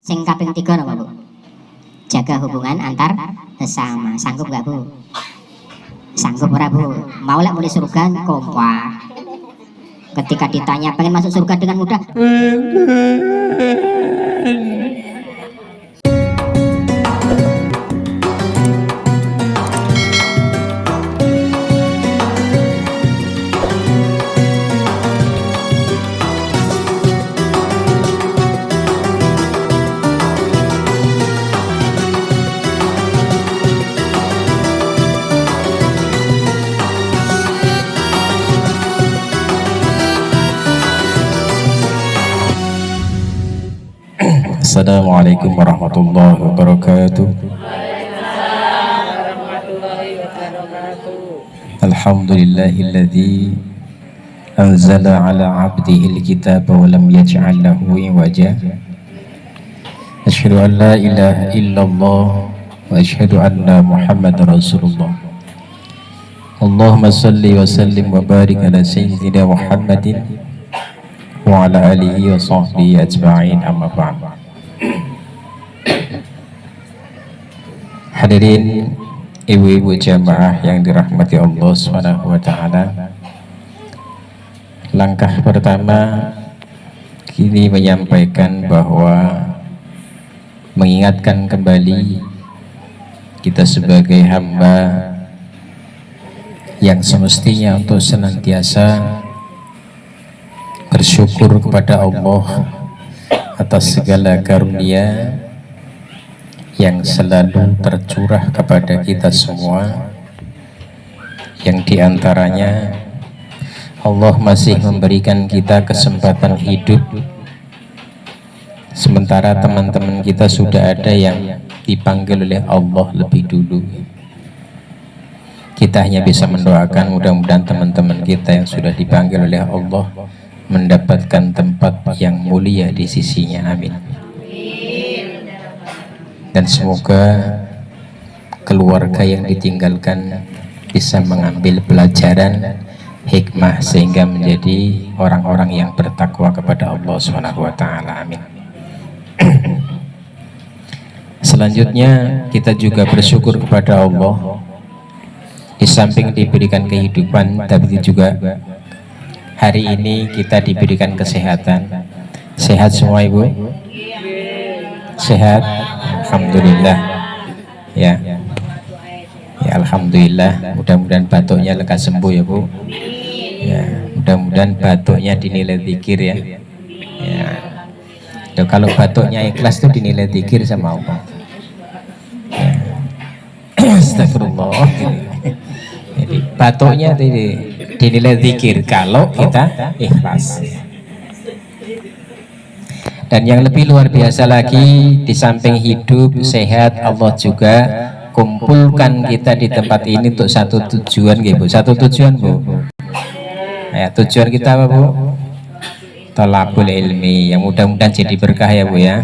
Sing kaping 3 napa, Bu? Jaga hubungan antar sesama. Sanggup gak, Bu? Sanggup ora, Bu? Mau lek mulai surga kompak. Ketika ditanya pengen masuk surga dengan mudah, Assalamualaikum warahmatullahi wabarakatuh. Alhamdulillahilladzi anzala ala abdihil kitaba wa lam yaj'al lahu iwaja. Asyhadu an la ilaha illallah wa asyhadu anna Muhammadar Rasulullah. Allahumma salli wa sallim wa barik ala sayyidina Muhammadin wa ala alihi wa sahbihi ajma'in, amma ba'd. Hadirin ibu-ibu jamaah yang dirahmati Allah Subhanahu wa taala. Langkah pertama kini menyampaikan bahwa mengingatkan kembali kita sebagai hamba yang semestinya untuk senantiasa bersyukur kepada Allah atas segala karunia yang selalu tercurah kepada kita semua, yang diantaranya Allah masih memberikan kita kesempatan hidup, sementara teman-teman kita sudah ada yang dipanggil oleh Allah lebih dulu. Kita hanya bisa mendoakan mudah-mudahan teman-teman kita yang sudah dipanggil oleh Allah mendapatkan tempat yang mulia di sisinya, amin. Dan semoga keluarga yang ditinggalkan bisa mengambil pelajaran hikmah sehingga menjadi orang-orang yang bertakwa kepada Allah Subhanahu wa taala, amin. Selanjutnya kita juga bersyukur kepada Allah, di samping diberikan kehidupan tapi juga hari ini kita diberikan kesehatan. Sehat semua Ibu? Sehat? Alhamdulillah. Ya, alhamdulillah. Mudah-mudahan batuknya lekas sembuh ya Bu. Ya, mudah-mudahan batuknya dinilai zikir ya. Ya. Kalau batuknya ikhlas itu dinilai zikir sama Allah. Ya. Astagfirullah. Jadi batuknya dinilai zikir kalau kita ikhlas. Dan yang lebih luar biasa lagi, di samping hidup sehat, Allah juga kumpulkan kita di tempat ini untuk satu tujuan, Bu. Satu tujuan, Bu. Ya, tujuan kita apa, Bu? Thalabul ilmi, yang mudah-mudahan jadi berkah ya Bu ya.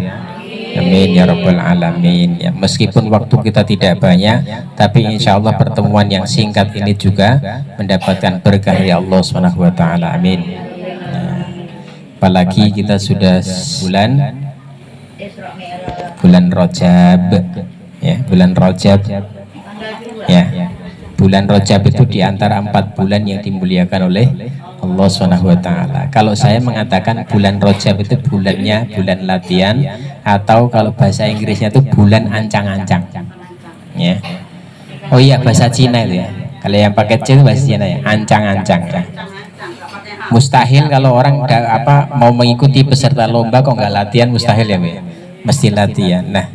Amin ya rabbal alamin. Ya, meskipun waktu kita tidak banyak, tapi insya Allah pertemuan yang singkat ini juga mendapatkan berkah ya Allah Subhanahu wa taala, amin. Apalagi kita sudah bulan Rajab ya, bulan Rajab ya. Bulan Rajab itu diantara 4 bulan yang dimuliakan oleh Allah Subhanahu wa taala. Kalau saya mengatakan bulan Rajab itu bulannya bulan latihan, atau kalau bahasa Inggrisnya itu bulan ancang-ancang ya. Oh iya, bahasa Cina itu ya. Kalau yang pakai C itu bahasa Cina ya, ancang-ancang ya. Mustahil kalau orang mau mengikuti peserta lomba kok nggak latihan, mustahil ya Bu ya. Mesti latihan. Nah,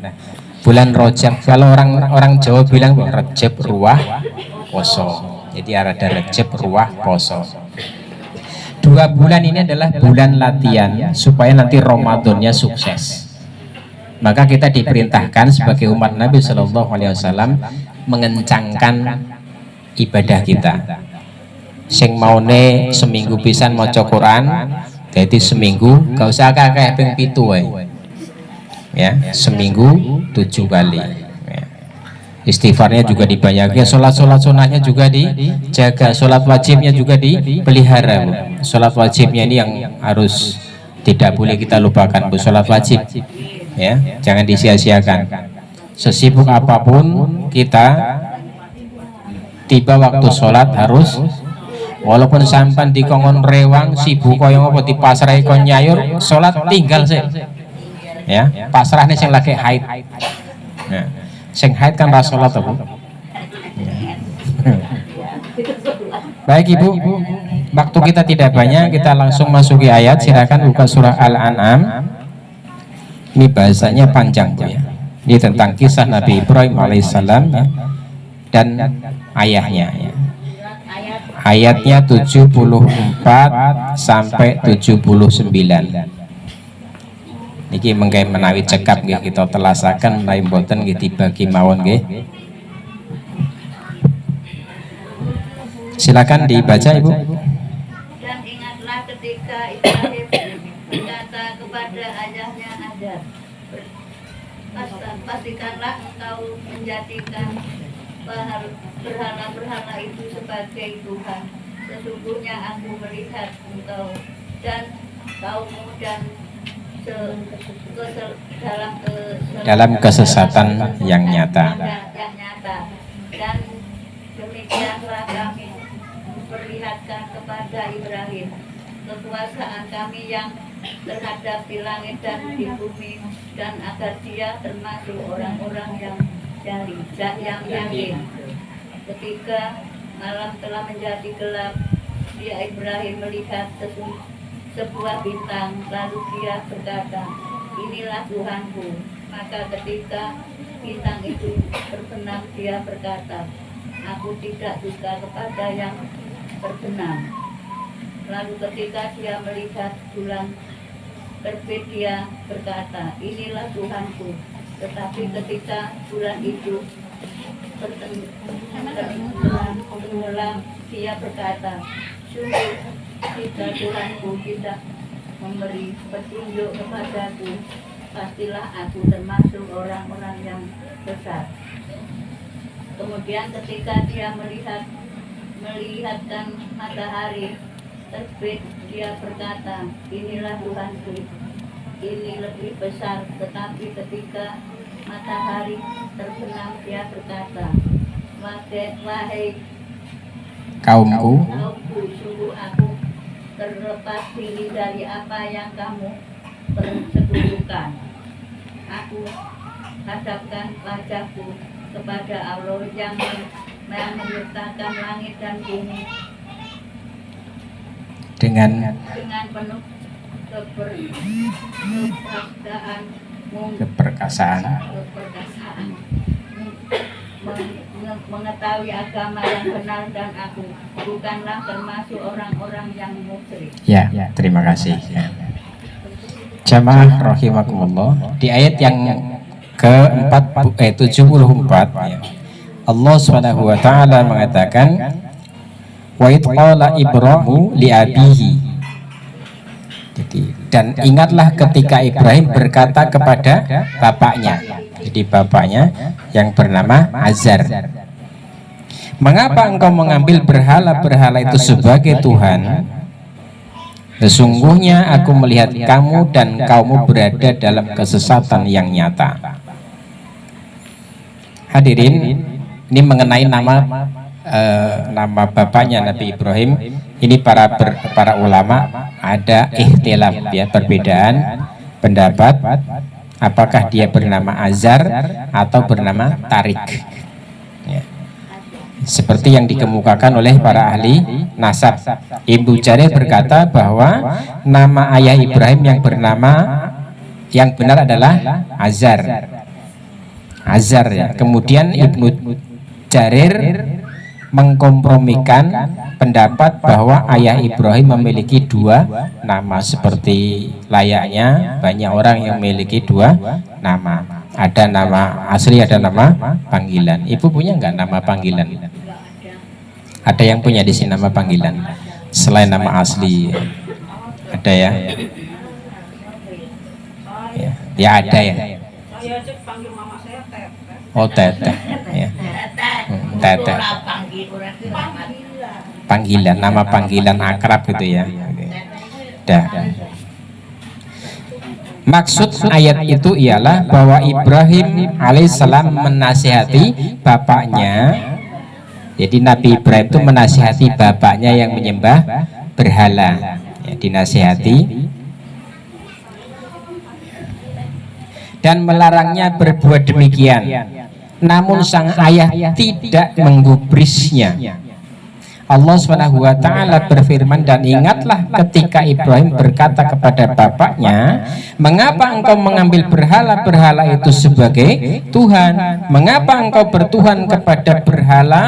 bulan Rajab, kalau orang Jawa bilang Rajab ruah poso. Jadi ada Rajab ruah poso. 2 bulan ini adalah bulan latihan supaya nanti Ramadannya sukses. Maka kita diperintahkan sebagai umat Nabi Shallallahu Alaihi Wasallam mengencangkan ibadah kita. Sing maune seminggu pisan maca Quran, jadi seminggu gak usah kakek ping 7 wae. Ya, seminggu 7 kali. Ya. Istighfarnya juga dibanyakin, sholat sunahnya juga dijaga, sholat wajibnya juga dipelihara Bu. Sholat wajibnya ini yang harus tidak boleh kita lupakan Bu, sholat wajib ya, jangan disia-siakan. Sesibuk apapun kita, tiba waktu sholat harus, walaupun sampan di kongon rewang sibuk koyo ngopo di pasrai kon nyayur, sholat tinggal sih, ya pasrahnya sing lagi haid, ya. Sing haid kan ras sholat apa? Baik Ibu, waktu kita tidak banyak, kita langsung masuki ayat. Silakan buka surah Al-An'am. Ini bahasanya panjang Bu ya. Ini tentang kisah Nabi Ibrahim alaihissalam ya, dan ayahnya ya. Ayatnya 74 sampai 79. Niki mengke menawi cekap nggih kita telasaken, menawi mboten nggih dibagi mawon nggih. Silakan dibaca Ibu. Dan ingatlah ketika Ibrahim berkata kepada ayahnya Azar, pastikanlah engkau menjadikan berhala-berhala itu sebagai Tuhan. Sesungguhnya aku melihat engkau dan kaummu dan dalam kesesatan yang nyata. Dan demikianlah kami memperlihatkan kepada Ibrahim kekuasaan kami yang terhadap di langit dan di bumi, dan agar dia termasuk orang-orang yang yakin. Ketika malam telah menjadi gelap, dia Ibrahim melihat sebuah bintang, lalu dia berkata, inilah Tuhanku. Maka ketika bintang itu terbenam, dia berkata, aku tidak suka kepada yang terbenam. Lalu ketika dia melihat bulan terbit, dia berkata, inilah Tuhanku. Tetapi ketika bulan itu tenggelam, dia berkata, sungguh jika Tuhanku tidak memberi petunjuk kepadaku, pastilah aku termasuk orang-orang yang sesat. Kemudian ketika dia melihatkan matahari terbit, dia berkata, inilah Tuhanku, ini lebih besar. Tetapi ketika matahari terbenam, dia berkata, wahai Kaumku, sungguh aku terlepas diri dari apa yang kamu persekutukan. Aku hadapkan wajahku kepada Allah yang menciptakan langit dan bumi dengan penuh keperkasaan, mengetahui agama yang benar, dan aku bukanlah termasuk orang-orang yang musyrik. Ya, terima kasih. Ya. Jamaah rahimakumullah, di ayat yang ke-74 ya, Allah Subhanahu wa taala mengatakan, wa id qala Ibrahimu li abihi. Jadi, dan ingatlah ketika Ibrahim berkata kepada bapaknya. Jadi bapaknya yang bernama Azar, mengapa engkau mengambil berhala-berhala itu sebagai Tuhan? Sesungguhnya aku melihat kamu dan kaummu berada dalam kesesatan yang nyata. Hadirin, ini mengenai nama bapaknya Nabi Ibrahim. Ini para ulama ada ikhtilaf ya, perbedaan pendapat apakah dia bernama Azar atau bernama Tarik ya. Seperti yang dikemukakan oleh para ahli nasab. Ibnu Jarir berkata bahwa nama ayah Ibrahim yang benar adalah Azar ya. Kemudian Ibnu Jarir mengkompromikan pendapat bahwa ayah Ibrahim memiliki dua nama, seperti layaknya banyak orang yang memiliki dua nama. Ada nama asli, ada nama panggilan. Ibu punya nggak nama panggilan? Ada yang punya di sini nama panggilan selain nama asli? Ada ya? Ya ada ya. Oh Teteh ya. Teteh. Panggilan, nama panggilan akrab gitu ya. Dah. Maksud ayat itu ialah bahwa Ibrahim alaihissalam menasihati bapaknya. Jadi Nabi Ibrahim itu menasihati bapaknya yang menyembah berhala, ya, dinasihati dan melarangnya berbuat demikian. Namun sang ayah tidak menggubrisnya. Allah SWT berfirman, dan ingatlah ketika Ibrahim berkata kepada bapaknya, mengapa engkau mengambil berhala-berhala itu sebagai Tuhan? Mengapa engkau bertuhan kepada berhala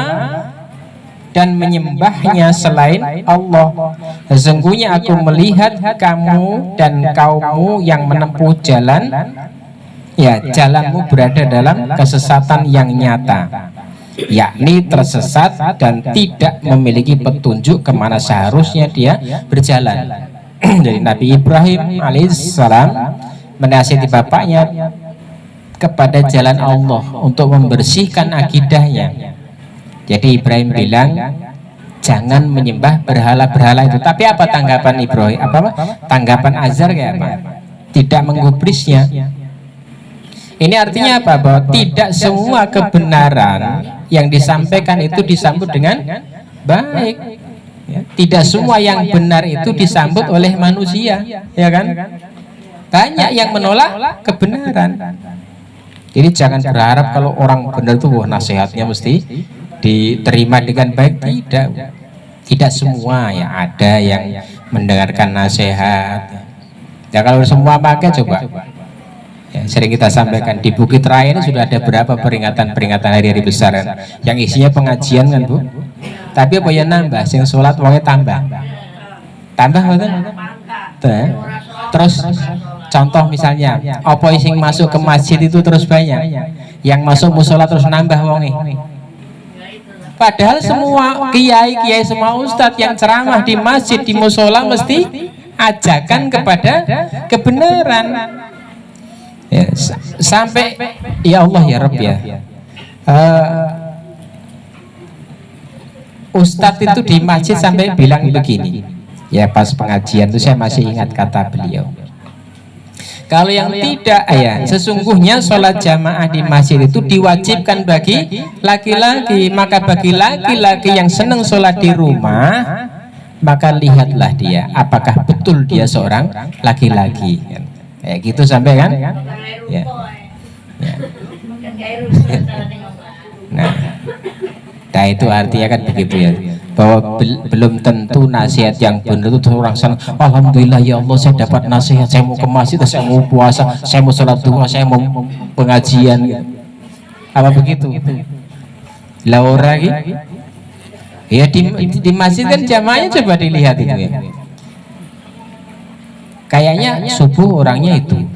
dan menyembahnya selain Allah? Sesungguhnya aku melihat kamu dan kaummu yang menempuh jalan, ya, jalanmu berada dalam kesesatan yang nyata, yakni tersesat dan tidak memiliki petunjuk kemana seharusnya dia berjalan. Jadi Nabi Ibrahim alaihissalam menasihati bapaknya kepada jalan Allah untuk membersihkan akidahnya. Jadi Ibrahim bilang, jangan menyembah berhala-berhala itu. Tapi apa tanggapan Ibrahim? Tanggapan Azar kayak apa? Tidak menggubrisnya. Ini artinya apa? Bahwa tidak semua kebenaran yang disampaikan itu disambut dengan baik, ya. Tidak semua yang benar itu disambut oleh manusia, ya kan? Banyak yang menolak kebenaran. Jadi jangan berharap kalau orang benar itu wah nasihatnya mesti diterima dengan baik. Tidak semua, ya. Ada yang mendengarkan nasihat. Ya kalau semua pakai coba. Ya, sering kita sampaikan di Bukit Raya ini sudah ada berapa peringatan hari-hari besar yang isinya pengajian kan Bu, tapi apa ya nambah, sing sholat wongnya tambah betul. Terus contoh misalnya apa sing masuk ke masjid itu terus banyak, yang masuk musola terus nambah wongnya. Padahal semua kiai semua ustadz yang ceramah di masjid, di musola mesti ajakan kepada kebenaran. Ya, sampai ya Allah ya Rabb ya, Ustadz itu di masjid sampai bilang begini ya, pas pengajian itu saya masih ingat kata beliau, kalau yang tidak ya, sesungguhnya sholat jamaah di masjid itu diwajibkan bagi laki-laki, maka bagi laki-laki yang senang sholat di rumah, maka lihatlah dia apakah betul dia seorang laki-laki. Ya gitu sampai kan? Ya. Ya. Nah itu artinya kan begitu ya, bahwa belum tentu nasihat yang benar itu orang sana, alhamdulillah ya Allah saya dapat nasihat, saya mau ke masjid, saya mau puasa, saya mau sholat duha, saya mau pengajian gitu. Apa begitu? Laura gitu. Ya di masjid kan jamaahnya coba dilihat itu ya. Kayaknya subuh orangnya itu,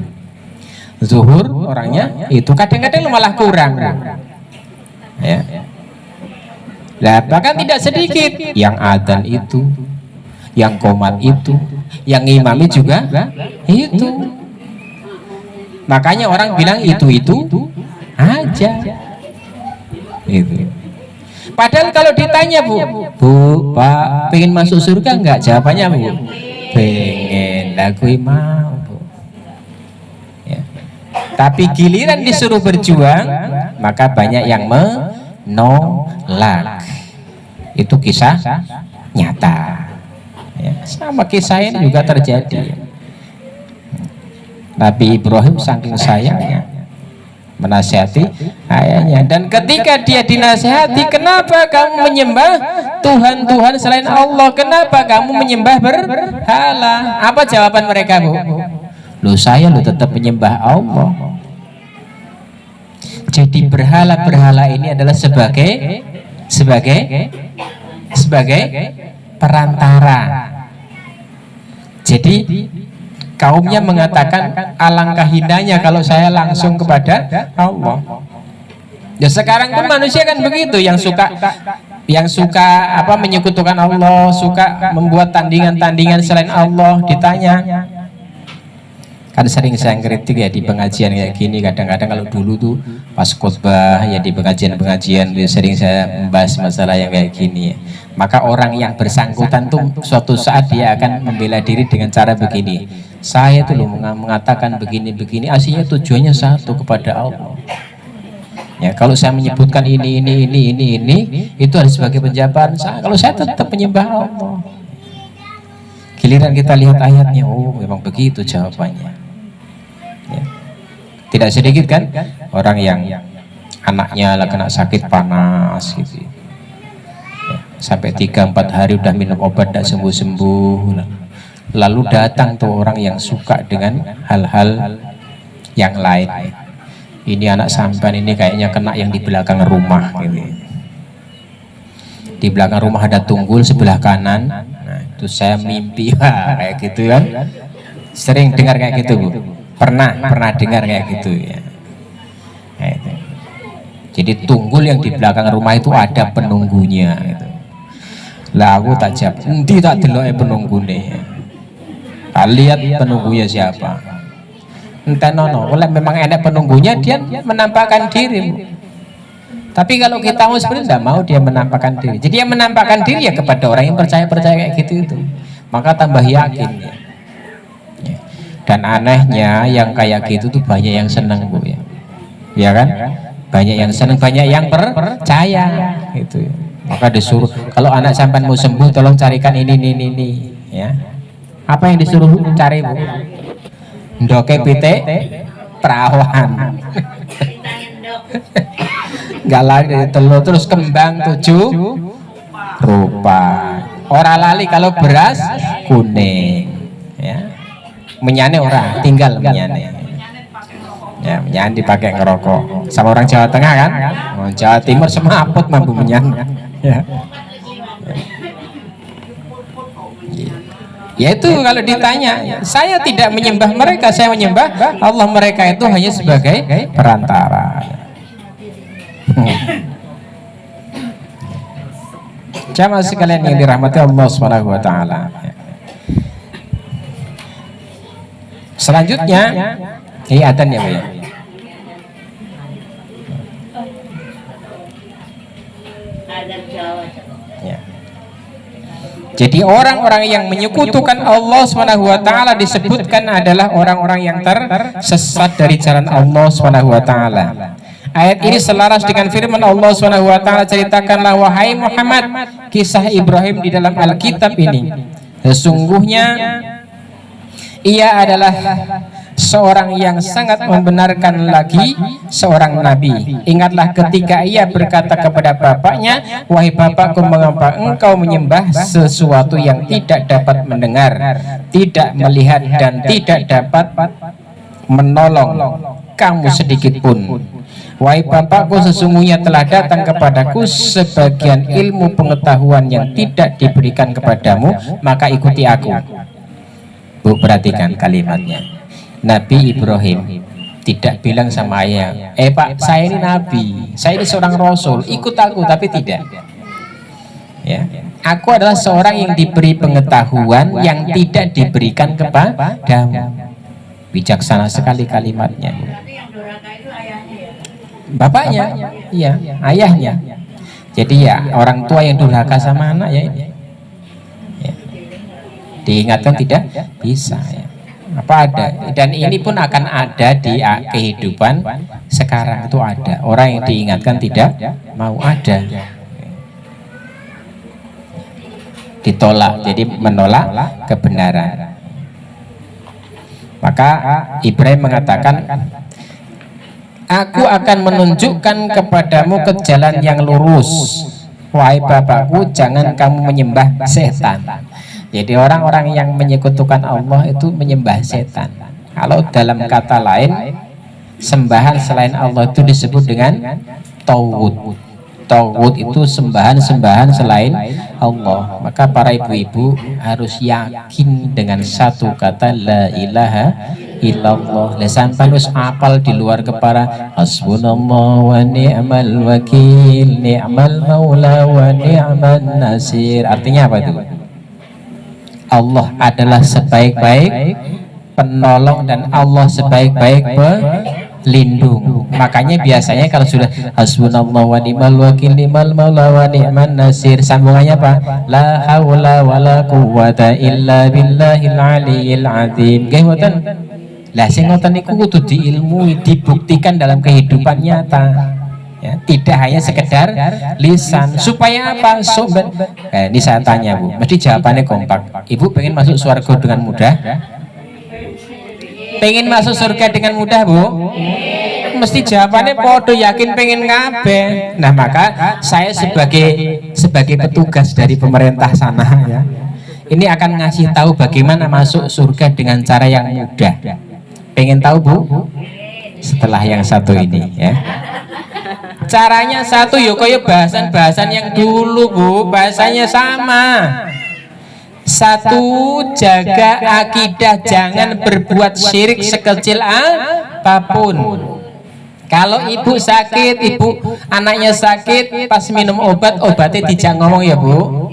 zuhur orangnya itu, kadang-kadang malah kurang. Ya. Nah, bahkan tidak sedikit yang adzan itu, yang qomat itu, yang ngimami juga itu. Makanya orang bilang itu aja. Itu. Padahal kalau ditanya Bu, Pak, pengen masuk surga enggak? Jawabannya Bu, pengen, lagu mau Bu. Ya. Tapi giliran disuruh berjuang, maka banyak yang menolak. Itu kisah nyata. Ya, sama kisah ini juga terjadi. Nabi Ibrahim saking sayangnya menasihati ayahnya, dan ketika dia dinasihati, kenapa kamu menyembah Tuhan selain Allah, kenapa kamu menyembah berhala? Apa jawaban mereka Bu? Loh saya tetap menyembah Allah. Jadi berhala-berhala ini adalah sebagai perantara. Jadi kaumnya mengatakan alangkah indahnya kalau saya langsung kepada Allah. Ya sekarang pun manusia kan begitu, yang suka menyekutukan Allah, suka membuat tandingan-tandingan selain Allah. Ditanya, kan sering saya kritik ya di pengajian kayak gini, kadang-kadang kalau dulu tuh pas khutbah ya di pengajian sering saya membahas masalah yang kayak gini ya. Maka orang yang bersangkutan tuh suatu saat dia akan membela diri dengan cara begini, Saya itu loh mengatakan begini-begini, aslinya tujuannya satu, kepada Allah. Ya, kalau saya menyebutkan ini, itu harus sebagai penjabaran saya. Kalau saya tetap menyembah Allah. Giliran kita lihat ayatnya, oh memang begitu jawabannya. Ya. Tidak sedikit kan orang yang anaknya lah kena sakit panas gitu. Ya, sampai 3-4 hari udah minum obat tidak sembuh-sembuh. Lalu datang tuh orang yang suka dengan hal-hal yang lain. Ini anak sampan ini kayaknya kena yang di belakang rumah gitu. Di belakang rumah ada tunggul sebelah kanan. Nah, itu saya mimpi kayak gitu kan. Sering dengar kayak gitu, Bu? Pernah dengar kayak gitu ya. Nah, itu. Jadi tunggul yang di belakang rumah itu ada penunggunya gitu. Lah aku tak jawab, nanti tak deloke penunggunya. Lihat penunggunya siapa. Entah nono, kalau memang enak penunggunya dia menampakkan diri. Tapi kalau kita mau sebenarnya tidak mau dia menampakkan diri. Jadi yang menampakkan diri ya kepada orang yang percaya kayak gitu itu. Maka tambah yakin ya. Dan anehnya yang kayak gitu tuh banyak yang senang, Bu ya. Ya kan? Banyak yang senang, banyak yang percaya gitu. Maka disuruh kalau anak sampan mau sembuh tolong carikan ini ya. Apa yang disuruh cari, Bu? Ndoke pite perawan. Nggak lari dari telur terus kembang 7 rupa. Orang lali kalau beras kuning ya. Menyane orang tinggal menyane ya, menyane dipakai ngerokok sama orang Jawa Tengah kan. Jawa Timur semaput mampu menyane ya. Yaitu kalau ditanya, saya tidak menyembah mereka, saya menyembah Allah. Mereka itu hanya sebagai perantara. Jamaah sekalian yang dirahmati Allah Subhanahu wa taala. Selanjutnya ini adzan ya, Bu ya. Ya. Jadi orang-orang yang menyekutukan Allah Subhanahu wa taala disebutkan adalah orang-orang yang tersesat dari jalan Allah Subhanahu wa taala. Ayat ini selaras dengan firman Allah Subhanahu wa taala, ceritakanlah wahai Muhammad kisah Ibrahim di dalam Alkitab ini. Sesungguhnya ia adalah seorang yang sangat membenarkan lagi seorang nabi. Ingatlah ketika ia berkata kepada bapaknya, wahai bapakku, mengapa engkau menyembah sesuatu yang tidak dapat mendengar, tidak melihat, dan tidak dapat menolong kamu sedikit pun. Wahai bapakku, sesungguhnya telah datang kepadaku sebagian ilmu pengetahuan yang tidak diberikan kepadamu, maka ikuti aku. Bu, perhatikan kalimatnya. Nabi Ibrahim tidak bilang sama ayah, Pak, saya ini nabi, saya ini seorang rasul, ikut aku, tapi tidak. Ya, aku adalah seorang yang diberi pengetahuan yang tidak diberikan kepadamu. Bijaksana sekali kalimatnya. Bapaknya, iya, ayahnya. Jadi ya orang tua yang durhaka sama anak ya ini. Ya. Diingatkan tidak bisa ya. Apa ada, dan ini pun akan ada di kehidupan sekarang itu ada orang yang diingatkan tidak mau, ada ditolak, jadi menolak kebenaran. Maka Ibrahim mengatakan, aku akan menunjukkan kepadamu ke jalan yang lurus. Wahai bapakku, jangan kamu menyembah setan. Jadi orang-orang yang menyekutukan Allah itu menyembah setan. Kalau dalam kata lain, sembahan selain Allah itu disebut dengan tauhid. Tauhid itu sembahan-sembahan selain Allah. Maka para ibu-ibu harus yakin dengan satu kata la ilaha illallah. Sampai harus apal di luar kepala hasbunallah wa ni'mal wakil, ni'mal maula wa ni'man nasir. Artinya apa itu? Allah adalah sebaik-baik penolong dan Allah sebaik-baik lindung. Makanya biasanya kalau sudah hasbunallahu wa ni'mal wakil ni'mal maula wa ni'man nasir, sambungannya apa? La haula wala quwata illa billahil aliyil azim. Nggih mboten? Lah sing ngoten niku kudu diilmui, dibuktikan dalam kehidupan nyata. Ya, tidak hanya sekedar lisan. Supaya apa? Ini saya tanya Bu, mesti jawabannya kompak. Ibu pengen masuk surga dengan mudah? Pengen masuk surga dengan mudah Bu? Mesti jawabannya podo yakin pengen kabeh. Nah maka saya sebagai petugas dari pemerintah sana ya, ini akan ngasih tahu bagaimana masuk surga dengan cara yang mudah. Pengen tahu Bu? Setelah yang satu ini ya. Caranya satu yo koyo bahasan-bahasan yang dulu Bu, bahasanya sama. Satu, jaga akidah, jangan berbuat syirik sekecil apapun. Kalau ibu sakit, anaknya sakit, pas minum obatnya tidak ngomong ya Bu.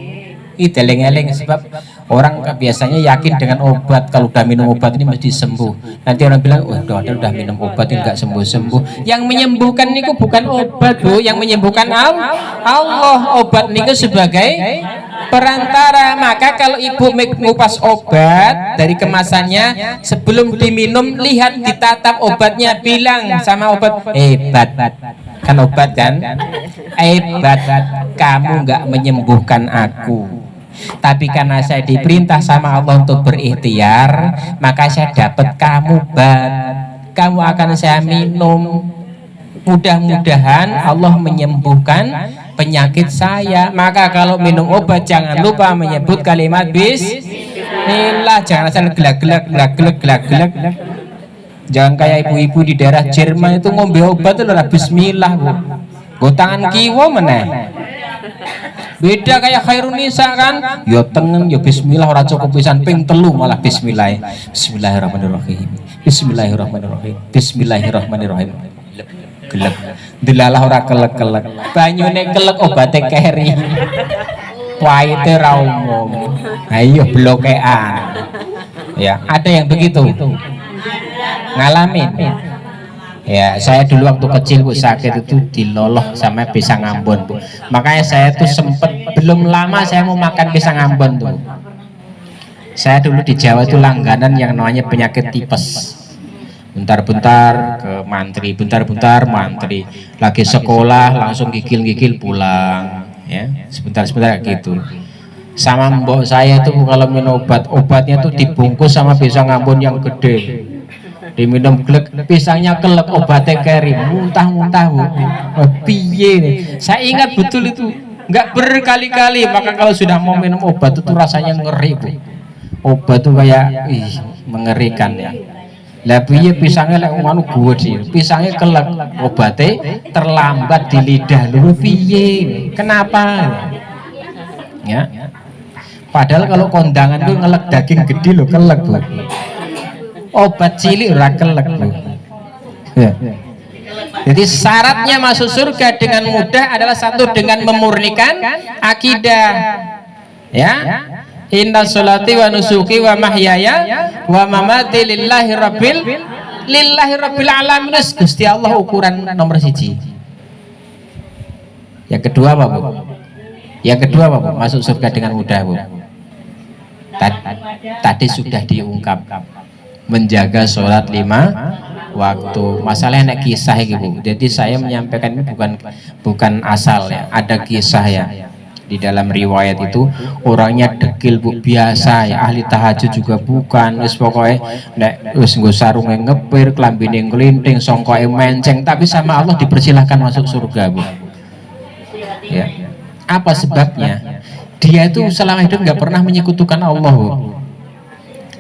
Itu eling-eling, sebab orang biasanya yakin dengan obat, kalau udah minum obat ini mesti sembuh. Nanti orang bilang, udah minum obat ini enggak sembuh-sembuh. Yang menyembuhkan niku bukan obat Bu, yang menyembuhkan Allah. Obat niku sebagai perantara. Maka kalau ibu mengupas obat dari kemasannya, sebelum diminum lihat, ditatap obatnya, bilang sama obat, hebat kan obat kan, hebat, kamu nggak menyembuhkan aku, tapi karena saya diperintah sama Allah untuk berikhtiar, maka saya dapat kamu obat, kamu akan saya minum, mudah-mudahan Allah menyembuhkan penyakit saya. Maka kalau minum obat jangan lupa menyebut kalimat bismillah, jangan asal gelak-gelak. Jangan kayak ibu-ibu di daerah Jerman itu ngombe obat itu adalah bismillah Bu, go tangan kiwa meneh. Beda kayak Khairunisa kan, yo tengen yo bismillah, ora cukup pisan ping telu malah bismillah. Bismillahirrahmanirrahim. Bismillahirrahmanirrahim. Bismillahirrahmanirrahim. Gelek. Delalah ora kelek-kelek. Banyune kelek obate keri. Waite ra umum. Ayo blokean. Ya, ada yang begitu. Ngalamin. Ya, saya dulu waktu kecil Bu sakit itu diloloh sama pisang Ambon Bu. Makanya saya tuh sempet belum lama saya mau makan pisang Ambon tuh. Saya dulu di Jawa itu langganan yang namanya penyakit tipes. Bentar-bentar ke mantri, bentar-bentar mantri. Lagi sekolah langsung gigil-gigil pulang. Ya, sebentar-sebentar gitu. Sama mbok saya itu kalau minum obatnya tuh dibungkus sama pisang Ambon yang gede. Diminum glek, pisangnya kelek, obatnya keri, muntah-muntah Bu. Piye nih? Saya ingat betul itu, nggak berkali-kali. Maka kalau sudah mau minum obat itu rasanya ngeri Bu. Obat itu kayak mengerikan ya. Lah piye pisangnya lek ngono gede, pisangnya kelek, obatnya terlambat di lidah. Lho piye? Kenapa? Ya. Padahal kalau kondangan tuh ngelek daging gede loh, kelek Bu. Obat cilik ora kelek Bu. Ya. Jadi syaratnya masuk surga dengan mudah adalah satu, dengan memurnikan akidah. Ya. Inna sholati wa nusuki wa mahyaya wa mamati lillahi rabbil alamin. Gusti Allah ukuran nomor 1. Yang kedua apa Bu? Yang kedua apa Bu? Masuk surga dengan mudah Bu. Tadi sudah diungkap, menjaga sholat 5 waktu. Masalahnya ada kisah gitu. Jadi saya menyampaikan ini bukan asal ya, ada kisah ya. Di dalam riwayat itu orangnya dekil Bu, biasa ya, ahli tahajud juga bukan, wis pokoknya nek wis nggo sarunge ngepir, klambine nglinting, songkoe menceng, tapi sama Allah dipersilahkan masuk surga Bu. Ya. Apa sebabnya? Dia itu selama hidup nggak pernah menyekutukan Allah Bu.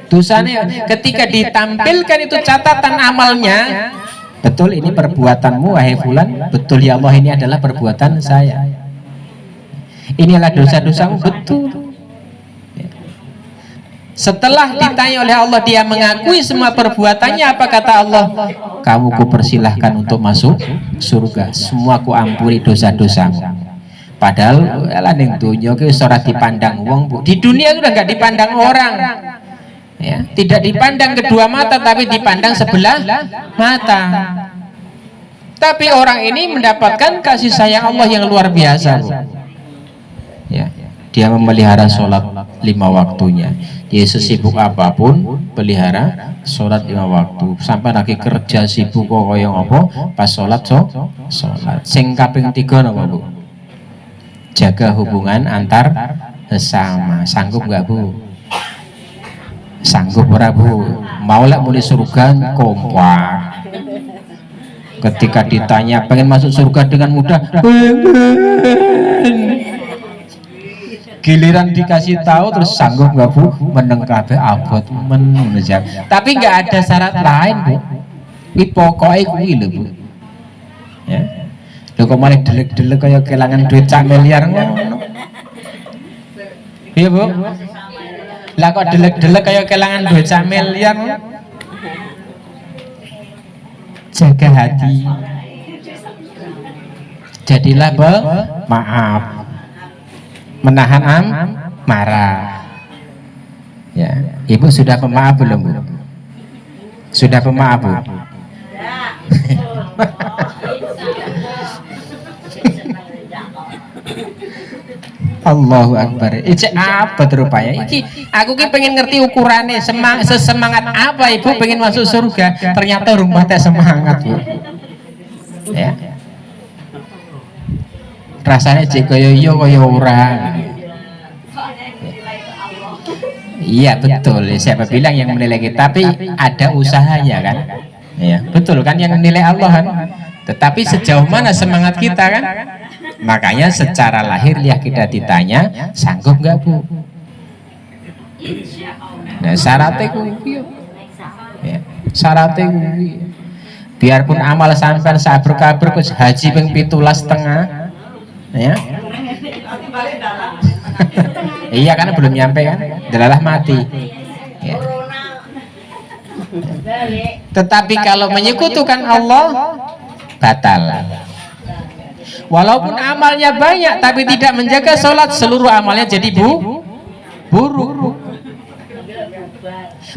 Dosanya ketika ditampilkan itu catatan amalnya, betul ini perbuatanmu wahai fulan, betul ya Allah ini adalah perbuatan saya, inilah dosa-dosamu, betul. Setelah ditanya oleh Allah, dia mengakui semua perbuatannya. Apa kata Allah? Kamu kupersilahkan untuk masuk surga, semua ku ampuni dosa-dosamu. Padahal ning dunia ki ora dipandang wong Bu. Di dunia udah nggak dipandang orang. Ya, tidak dipandang kedua mata tapi dipandang sebelah mata. Tapi orang ini mendapatkan kasih sayang Allah yang luar biasa, Bu. Ya, dia memelihara sholat 5 waktunya. Dia sesibuk apapun pelihara sholat 5 waktu. Sampai lagi kerja sibuk kok koyo apa, pas sholat sholat. Sing kaping 3 napa, Bu? Jaga hubungan antar sesama. Sanggup nggak, Bu? Sanggup ora, Bu? Mau lek muni surga kompak. Ketika ditanya pengen masuk surga dengan mudah, giliran dikasih tahu terus sanggup nggak, Bu? Meneng kabeh abot menunjang. Tapi nggak ada syarat lain, Bu. Ini pokoknya kuwi lho, Bu. Ya. Lho kok malah delek-delek kayak kelangan duit sak miliar ngono. Iya, Bu. Lah kok delek-delek kayak kelangan duit sak miliar. Jaga hati, jadilah maaf, menahan marah. Ya, Ibu sudah pemaaf belum, Bu? Sudah pemaaf, Bu? Allahu Akbar. Iki apa rupanya? Iki aku ki pengen ngerti ukurannya sesemangat apa Ibu pengen masuk surga. Ternyata rumah teh semangat, Bu. Ya. Rasanya cek koyo yo koyo ora. Iya betul. Siapa bilang yang menilai kita? Tapi ada usahanya kan? Ya betul kan yang menilai Allah kan. Tetapi sejauh mana semangat kita kan? Makanya secara lahir ya kita ditanya sanggup nggak, Bu? Nah syaratnya kuwi ya, syaratnya kuwi biarpun amal sampean sabruk-abruk wis haji ping 17,5 ya. Iya karena belum nyampe kan, delalah mati ya. Tetapi kalau menyekutukan Allah batal. Walaupun amalnya banyak tapi tidak menjaga sholat, seluruh amalnya jadi buruk.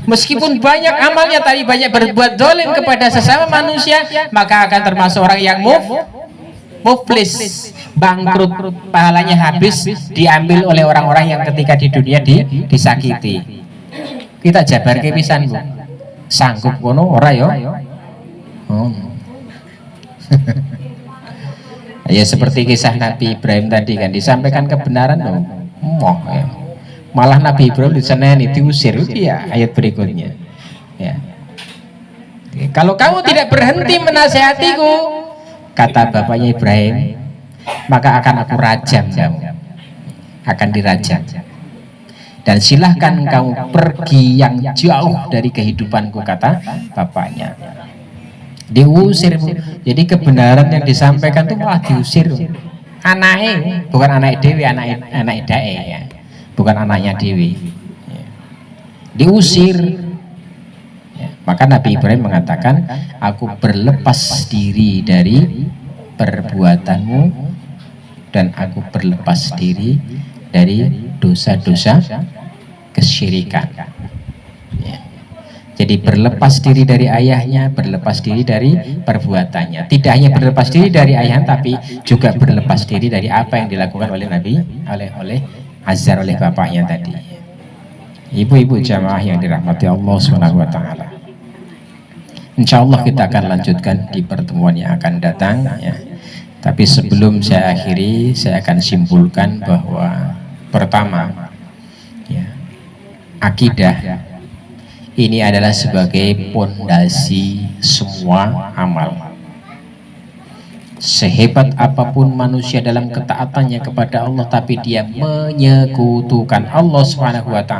Meskipun banyak amalnya tapi banyak berbuat dolim kepada sesama manusia, maka akan termasuk orang yang muflis, bangkrut, pahalanya habis, diambil oleh orang-orang yang ketika di dunia disakiti. Kita jabar ke pisan, Bu. Sanggup kono ora yo? Ya seperti kisah Nabi Ibrahim tadi kan disampaikan kebenaran dong. Ya. Malah Nabi Ibrahim diseneni diusir ya ayat berikutnya. Ya. Kalau kamu tidak berhenti menasehatiku, kata bapaknya Ibrahim, maka akan aku rajam kamu. Akan dirajam. Dan silahkan kamu pergi yang jauh dari kehidupanku, kata bapaknya. Diusir, Bu. Jadi kebenaran yang disampaikan itu malah diusir. Anaknya bukan anak Dewi, anak Dae ya. Bukan anaknya Dewi. Ya. Diusir. Ya. Maka Nabi Ibrahim mengatakan, aku berlepas diri dari perbuatanmu dan aku berlepas diri dari dosa-dosa kesyirikan. Jadi berlepas diri dari ayahnya, berlepas diri dari perbuatannya. Tidak hanya berlepas diri dari ayah, tapi juga berlepas diri dari apa yang dilakukan oleh Nabi, oleh Azhar, oleh bapaknya tadi. Ibu-ibu jamaah yang dirahmati Allah SWT. Insya Allah kita akan lanjutkan di pertemuan yang akan datang. Ya. Tapi sebelum saya akhiri, saya akan simpulkan bahwa pertama, ya, akidah ini adalah sebagai pondasi semua amal. Sehebat apapun manusia dalam ketaatannya kepada Allah, tapi dia menyekutukan Allah SWT,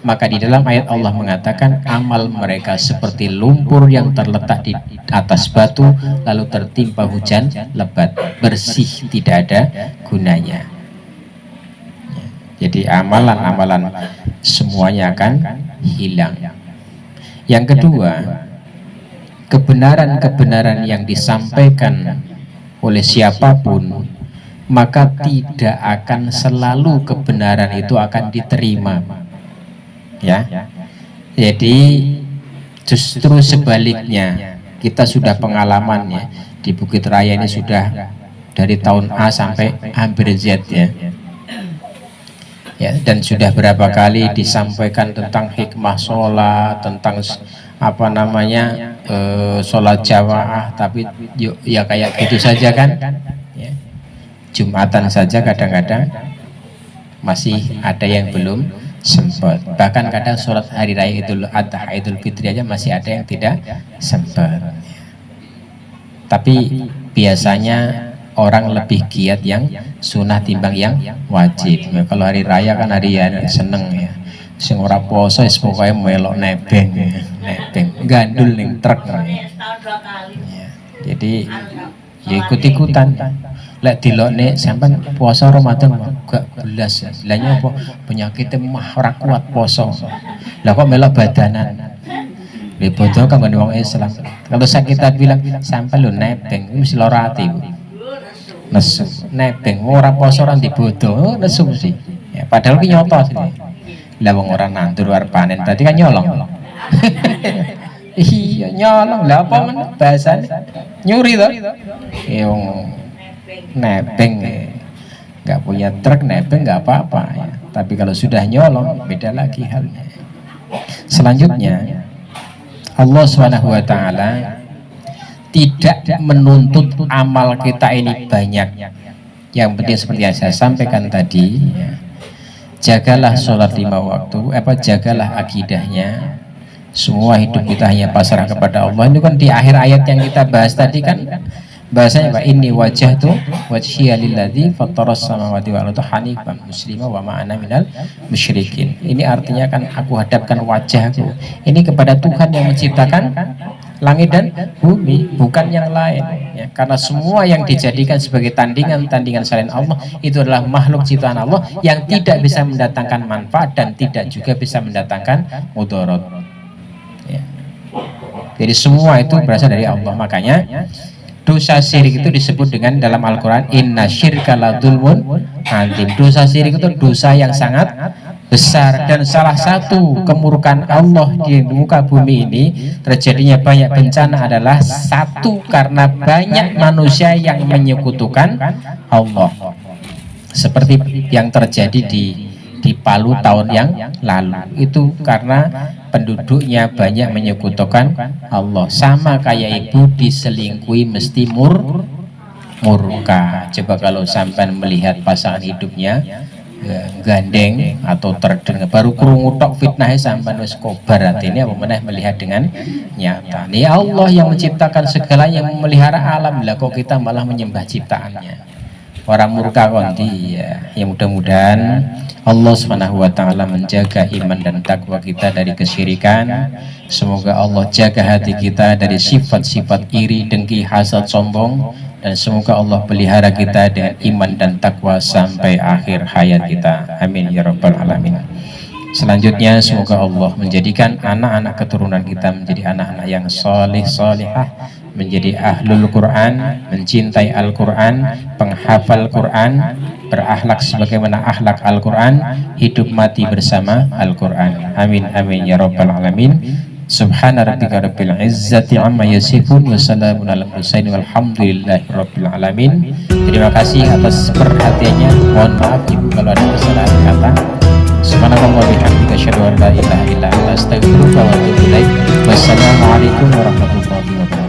maka di dalam ayat Allah mengatakan amal mereka seperti lumpur yang terletak di atas batu lalu tertimpa hujan lebat, bersih, tidak ada gunanya. Jadi amalan-amalan semuanya akan hilang. Yang kedua, kebenaran-kebenaran yang disampaikan oleh siapapun, maka tidak akan selalu kebenaran itu akan diterima. Ya. Jadi justru sebaliknya, kita sudah pengalamannya di Bukit Raya ini sudah dari tahun A sampai hampir Z ya. Ya, dan sudah berapa kali disampaikan tentang hikmah sholat, tentang apa namanya sholat jamaah, tapi yuk, ya kayak gitu saja kan ya. Jumatan saja kadang-kadang masih ada yang belum sempat, bahkan kadang sholat hari raya Idul Adha, Idul Fitri aja masih ada yang tidak sempat. Tapi biasanya orang lebih giat yang sunnah timbang yang wajib ya. Kalau hari raya kan hari yang seneng ya, sing ora poso wis pokoke melok nebeng ya. Nebeng gandul ning truk ya. Ya, jadi ya ikut-ikutan. Lek dilokne sampean puasa Ramadan gak belas ya. Lanya apa penyakitnya mah ora kuat poso. Lah kok melok badanan. Lha bodoh kan wong Islam. Kalau kita bilang sampean lho nebeng mesti lara ati. Nesu nebeng ora poso ora dibodoh nesu sih. Ya, padahal ki nyoto sini. Lah wong ora nandur arep panen berarti kan nyolong. Iya nyolong. Lah apa men bahasane? Nyuri to. Ya wong nebeng nggak punya truk nebeng nggak apa-apa ya. Tapi kalau sudah nyolong beda lagi halnya. Selanjutnya Allah SWT tidak menuntut amal kita ini banyak. Yang penting seperti yang saya sampaikan tadi ya. Jagalah sholat 5 waktu, jagalah akidahnya. Semua hidup kita hanya pasrah kepada Allah. Ini kan di akhir ayat yang kita bahas tadi kan bahasanya Pak, ini wajah tuh wajhiya lilladzi fattaras samawati wal arda hanifan muslima wa ma ana minal musyrikin. Ini artinya kan aku hadapkan wajahku ini kepada Tuhan yang menciptakan langit dan bumi, bukan yang lain ya. Karena semua yang dijadikan sebagai tandingan selain Allah itu adalah makhluk ciptaan Allah yang tidak bisa mendatangkan manfaat dan tidak juga bisa mendatangkan mudarat ya. Jadi semua itu berasal dari Allah. Makanya dosa syirik itu disebut dengan dalam Al-Quran inna syirka la dzulmun adzim. Dosa syirik itu dosa yang sangat besar, dan salah satu kemurkaan Allah di muka bumi ini terjadinya banyak bencana adalah satu karena banyak manusia yang menyekutukan Allah, seperti yang terjadi di Palu tahun yang lalu. Itu karena penduduknya banyak menyekutukan Allah. Sama kayak ibu diselingkuhi mesti murka. Coba kalau sampai melihat pasangan hidupnya gandeng atau terdengar baru krungu tok fitnahnya sampai wis kobar artinya apa meneh melihat dengan nyata. Ini Allah yang menciptakan segala, yang memelihara alam, lah kok kita malah menyembah ciptaannya. Orang murka konti ya. Ya mudah-mudahan Allah SWT menjaga iman dan takwa kita dari kesyirikan. Semoga Allah jaga hati kita dari sifat-sifat iri, dengki, hasad, sombong, dan semoga Allah pelihara kita dengan iman dan takwa sampai akhir hayat kita. Amin ya rabbal alamin. Selanjutnya semoga Allah menjadikan anak-anak keturunan kita menjadi anak-anak yang soleh solehah, menjadi ahlul Quran, mencintai Al-Quran, penghafal Quran, berakhlak sebagaimana akhlak Al-Quran, hidup mati bersama Al-Quran. Amin amin ya rabbal alamin. Subhana rabbika rabbil izzati amma yasifun wa salamun alal mursalin walhamdulillahi rabbil alamin. Terima kasih atas perhatiannya. Mohon maaf Ibu kalau ada kesalahan kata. Subhanallah wa bihamdika asyhadu an la ilaha illa anta astaghfiruka wa atubu ilaik. Wassalamualaikum warahmatullahi wabarakatuh.